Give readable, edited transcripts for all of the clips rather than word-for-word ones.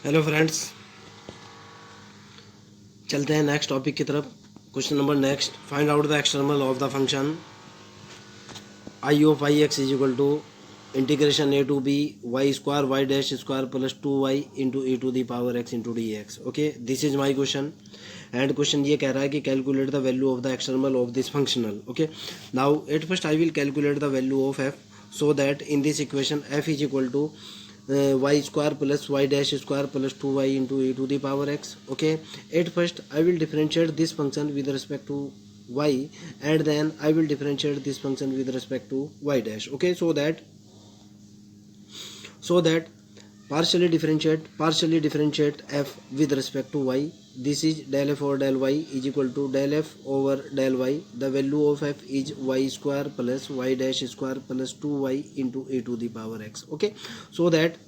Hello friends, चलते हैं next topic की तरफ। Question number next, find out the external of the function I of I x is equal to integration a to b y square y dash square plus 2y into e to the power x into d x. Okay, this is my question and question ये कह रहा है कि calculate the value of the external of this functional. Okay, now at first I will calculate the value of F so that in this equation f is equal to y square plus y dash square plus 2y into e to the power x. Okay, at first I will differentiate this function with respect to y and then I will differentiate this function with respect to y dash. Okay, so that partially differentiate f with respect to y. This is del f over del y is equal to del f over del y. The value of f is y square plus y dash square plus 2y into e to the power x. Okay, so that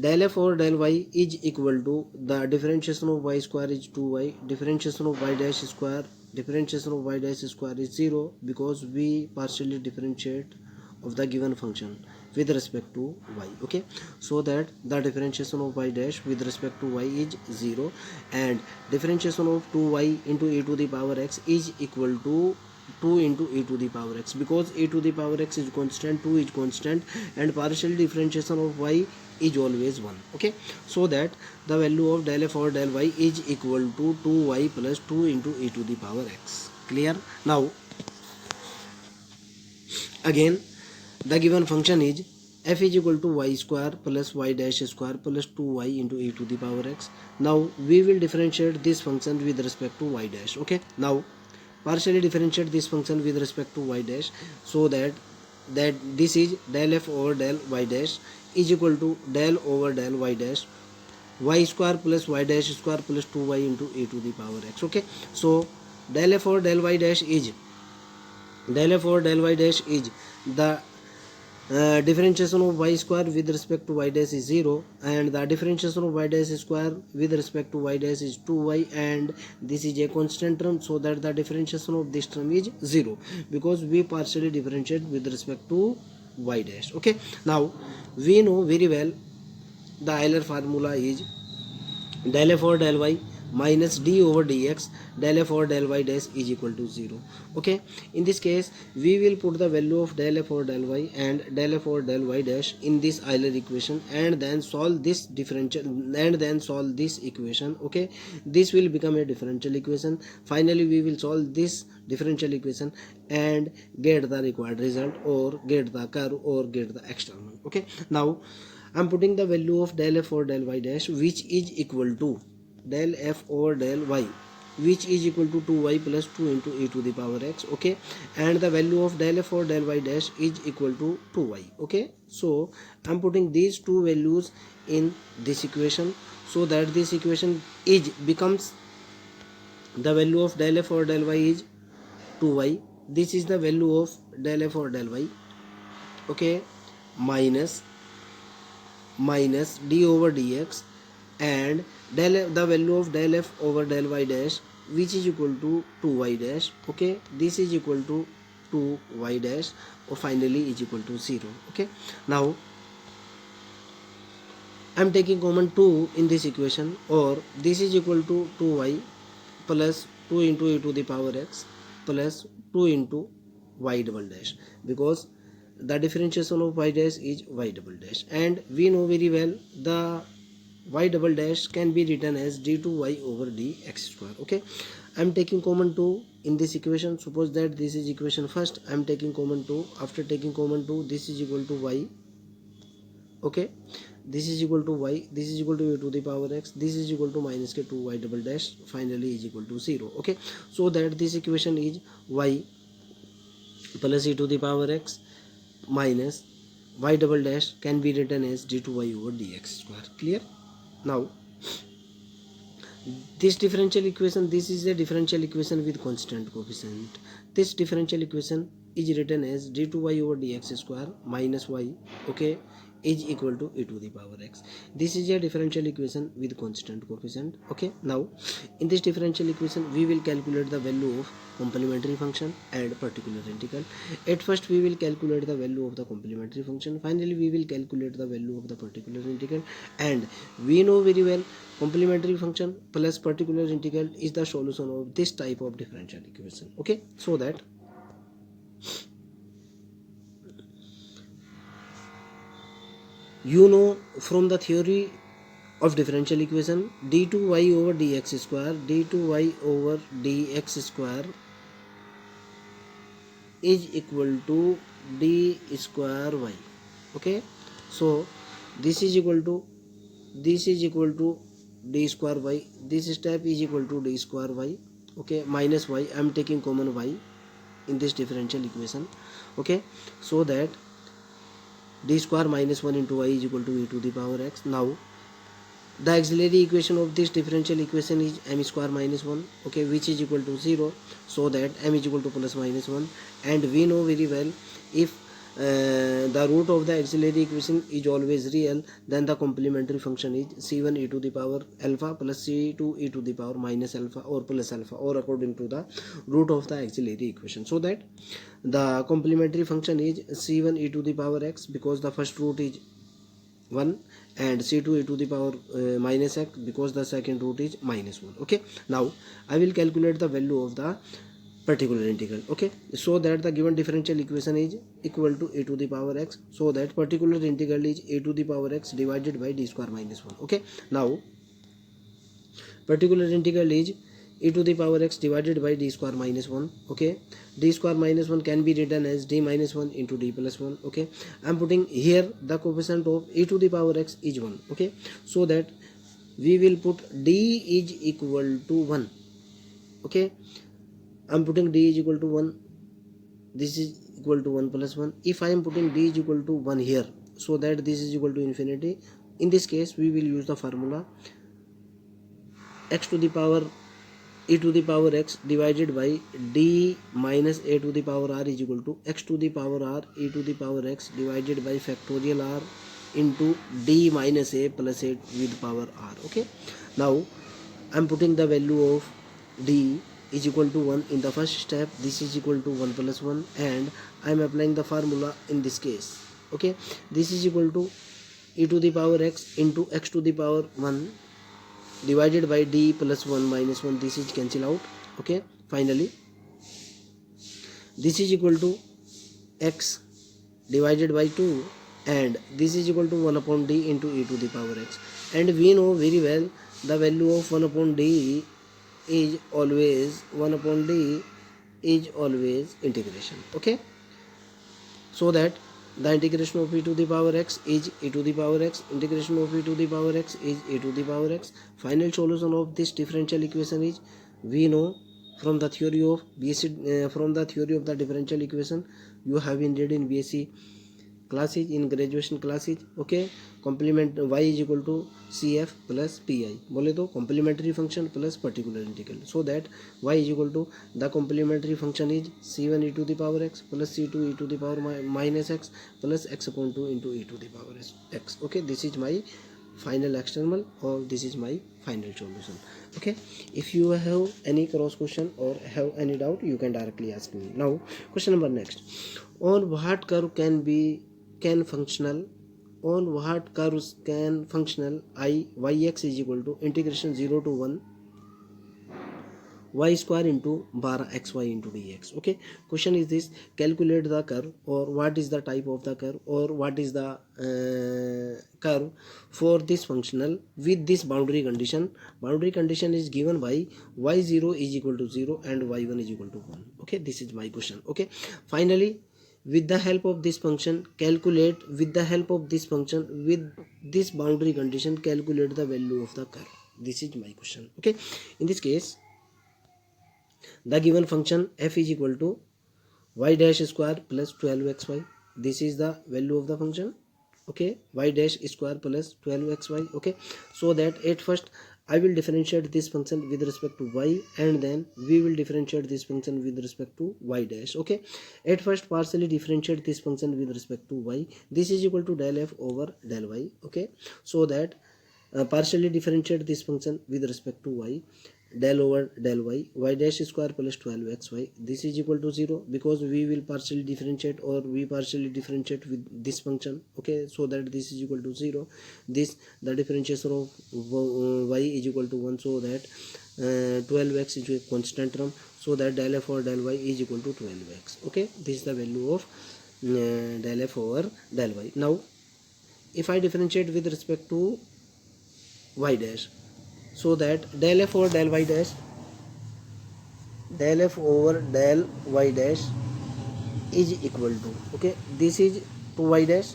del f over del y is equal to the differentiation of y square is 2y, differentiation of y dash square is 0 because we partially differentiate of the given function with respect to y. Okay, so that the differentiation of y dash with respect to y is 0 and differentiation of 2y into e to the power x is equal to 2 into e to the power x because e to the power x is constant, 2 is constant and partial differentiation of y is always 1. Okay, so that the value of del f over del y is equal to 2y plus 2 into e to the power x. Clear? Now again the given function is f is equal to y square plus y dash square plus 2y into e to the power x. Now we will differentiate this function with respect to y dash. Okay, now partially differentiate this function with respect to y dash so that this is del f over del y dash is equal to del over del y dash y square plus y dash square plus 2y into e to the power x. Okay, so del f over del y dash is the differentiation of y square with respect to y dash is 0 and the differentiation of y dash square with respect to y dash is 2y and this is a constant term, so that the differentiation of this term is 0 because we partially differentiate with respect to y dash. Okay, now we know very well the Euler formula is del f over del y minus d over dx del f over del y dash is equal to 0. Okay, in this case we will put the value of del f over del y and del f over del y dash in this Euler equation and then solve this equation. Okay, this will become a differential equation. Finally we will solve this differential equation and get the required result or get the curve or get the external. Okay, now I'm putting the value of del f over del y dash which is equal to del f over del y which is equal to 2y plus 2 into e to the power x. Okay, and the value of del f over del y dash is equal to 2y. Okay, so I'm putting these two values in this equation so that this equation is becomes the value of del f over del y is 2y. This is the value of del f over del y. Okay, minus d over dx and the value of del f over del y dash which is equal to 2y dash. Okay, this is equal to 2y dash or finally is equal to 0. Okay, now I'm taking common 2 in this equation or this is equal to 2y plus 2 into e to the power x plus 2 into y double dash because the differentiation of y dash is y double dash and we know very well the y double dash can be written as d2y over dx square. Okay, I'm taking common 2 in this equation. Suppose that this is equation first, I'm taking common 2. After taking common 2, this is equal to y. Okay, this is equal to y, this is equal to e to the power x, this is equal to minus k 2y double dash finally is equal to 0. Okay, so that this equation is y plus e to the power x minus y double dash can be written as d2y over dx square. Clear? Now this differential equation, this is a differential equation with constant coefficient. This differential equation is written as d2y over dx square minus y. Okay, is equal to e to the power x. This is a differential equation with constant coefficient. Okay, now in this differential equation we will calculate the value of complementary function and particular integral. At first we will calculate the value of the complementary function, finally we will calculate the value of the particular integral, and we know very well complementary function plus particular integral is the solution of this type of differential equation. Okay, so that you know from the theory of differential equation, d2y over dx square, d2y over dx square is equal to d square y. Okay, so this is equal to d square y, this step is equal to d square y. Okay, minus y, I am taking common y in this differential equation. Okay, so that d square minus 1 into y is equal to e to the power x. Now the auxiliary equation of this differential equation is m square minus 1, okay, which is equal to 0, so that m is equal to plus minus 1, and we know very well if the root of the auxiliary equation is always real, then the complementary function is c1 e to the power alpha plus c2 e to the power minus alpha or plus alpha, or according to the root of the auxiliary equation. So that the complementary function is c1 e to the power x because the first root is 1, and c2 e to the power minus x because the second root is minus 1. Okay, now I will calculate the value of the particular integral. Okay, so that the given differential equation is equal to e to the power x, so that particular integral is e to the power x divided by d square minus 1. Okay, now particular integral is e to the power x divided by d square minus 1. Okay, d square minus 1 can be written as d minus 1 into d plus 1. Okay, I am putting here the coefficient of e to the power x is 1. Okay, so that we will put d is equal to 1. Okay, I am putting d is equal to 1, this is equal to 1 plus 1. If I am putting d is equal to 1 here, so that this is equal to infinity, in this case we will use the formula x to the power e to the power x divided by d minus a to the power r is equal to x to the power r e to the power x divided by factorial r into d minus a plus a with power r. Okay, now I am putting the value of d is equal to 1 in the first step, this is equal to 1 plus 1, and I am applying the formula in this case. Okay, this is equal to e to the power x into x to the power 1 divided by d plus 1 minus 1, this is cancel out. Okay, finally this is equal to x divided by 2, and this is equal to 1 upon d into e to the power x, and we know very well the value of 1 upon d is always 1 upon d is always integration. Okay, so that the integration of e to the power x is e to the power x, integration of e to the power x is e to the power x. Final solution of this differential equation is, we know from the theory of BSc, from the theory of the differential equation you have been read in BSc classes, in graduation classes. Okay, complement y is equal to cf plus pi, बोले तो complementary function plus particular integral, so that y is equal to the complementary function is c1 e to the power x plus c2 e to the power minus x plus x upon 2 into e to the power x. Okay, this is my final external, or this is my final solution. Okay, if you have any cross question or have any doubt, you can directly ask me. Now question number next, on what curve can functional on what curves can functional I yx is equal to integration 0 to 1 y square into bar xy into dx. Okay, question is this, calculate the curve, or what is the type of the curve, or what is the curve for this functional with this boundary condition. Boundary condition is given by y0 is equal to 0 and y1 is equal to 1. Okay, this is my question. Okay, finally with the help of this function calculate, with the help of this function with this boundary condition calculate the value of the curve. This is my question. Okay, in this case the given function f is equal to y dash square plus 12xy, this is the value of the function. Okay, y dash square plus 12xy. Okay, so that at first I will differentiate this function with respect to y, and then we will differentiate this function with respect to y dash. Okay, at first partially differentiate this function with respect to y. This is equal to del f over del y. Okay, so that partially differentiate this function with respect to y, del over del y dash square plus 12xy, this is equal to 0 because we will partially differentiate, or we partially differentiate with this function. Okay, so that this is equal to 0. This, the differentiation of y is equal to 1, so that 12x is a constant term, so that del f over del y is equal to 12x. Okay, this is the value of del f over del y. Now if I differentiate with respect to y dash, so that del f over del y dash, del f over del y dash is equal to, okay, this is 2y dash,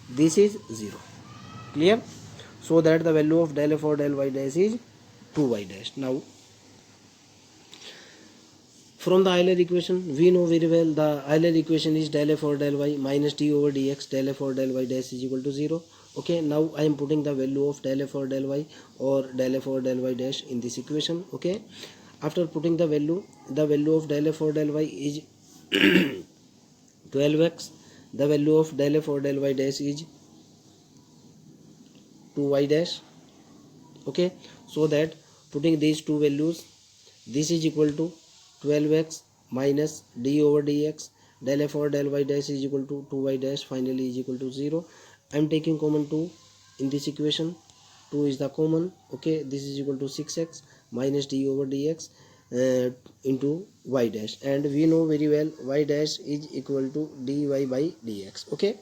this is 0. Clear? So that the value of del f over del y dash is 2y dash. Now from the Euler equation, we know very well the Euler equation is del f over del y minus d over dx del f over del y dash is equal to 0. Okay, now I am putting the value of del f over del y or del f over del y dash in this equation. Okay, after putting the value of del f over del y is 12x, the value of del f over del y dash is 2y dash. Okay, so that putting these two values, this is equal to 12x minus d over dx del f over del y dash is equal to 2y dash, finally is equal to 0. I am taking common 2 in this equation. 2 is the common. Okay, this is equal to 6x minus d over dx into y dash, and we know very well y dash is equal to dy by dx. Okay,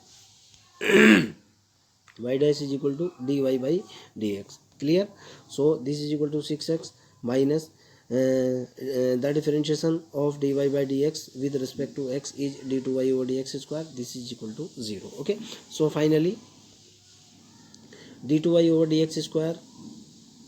y dash is equal to dy by dx. Clear? So this is equal to 6x minus the differentiation of dy by dx with respect to x is d2y over dx square. This is equal to 0. Okay, so finally d2y over dx square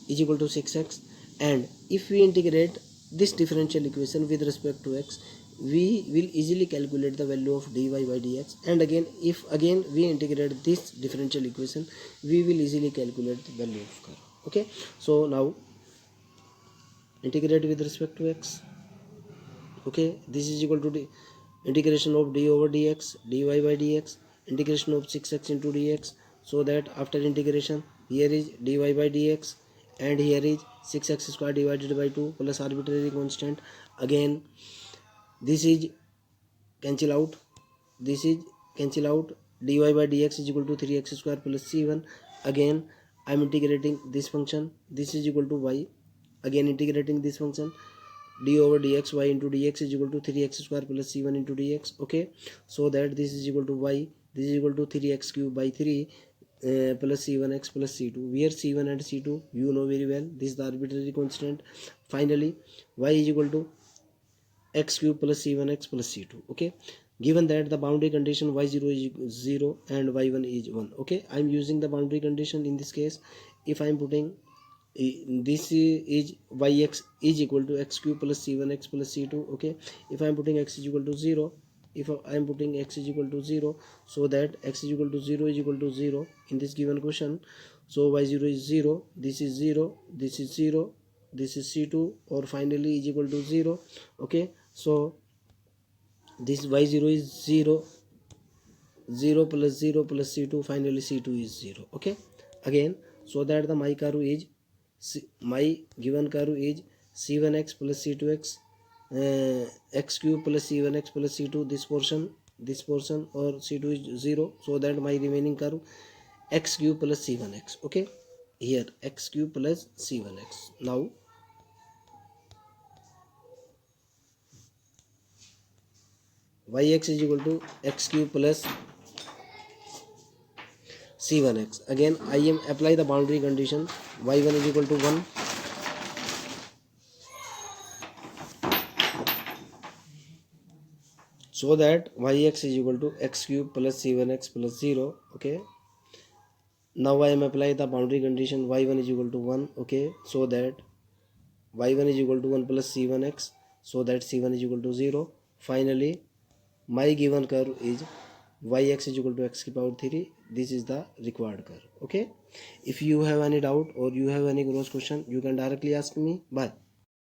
is equal to 6x, and if we integrate this differential equation with respect to x, we will easily calculate the value of dy by dx, and again if we integrate this differential equation, we will easily calculate the value of curve. Okay, so now integrate with respect to x. Okay, this is equal to the integration of d over dx dy by dx, integration of 6x into dx, so that after integration here is dy by dx and here is 6x square divided by 2 plus arbitrary constant. Again this is cancel out, this is cancel out, dy by dx is equal to 3x square plus c1. Again I am integrating this function, this is equal to y, again integrating this function, d over dx y into dx is equal to 3x square plus c1 into dx. Okay, so that this is equal to y, this is equal to 3x cube by 3 plus c1x plus c2, where c1 and c2 you know very well, this is the arbitrary constant. Finally y is equal to x cube plus c1x plus c2. Okay, given that the boundary condition y0 is 0 and y1 is 1. Okay, I am using the boundary condition in this case. If I am putting this is yx is equal to x cube plus c1x plus c2. Okay, if I am putting x is equal to 0, if I am putting x is equal to 0, so that x is equal to 0 is equal to 0 in this given question. So y0 is 0, this is 0, this is 0, this is c2, or finally is equal to 0. Okay, so this y0 is 0, 0 plus 0 plus c2, finally c2 is 0. Okay, again, so that the my curve is my given curve is c1x plus c2x x cube plus c1x plus c2, this portion or c2 is 0, so that my remaining curve x cube plus c1x. Okay, here x cube plus c1x. Now yx is equal to x cube plus c1x. Again I am apply the boundary condition, y1 is equal to 1, so that yx is equal to x cube plus c1x plus 0. Okay, now I am apply the boundary condition, y1 is equal to 1. Okay, so that y1 is equal to 1 plus c1x, so that c1 is equal to 0. Finally my given curve is yx is equal to x की power 3. This is the required curve. Okay, if you have any doubt or you have any cross question, you can directly ask me. Bye.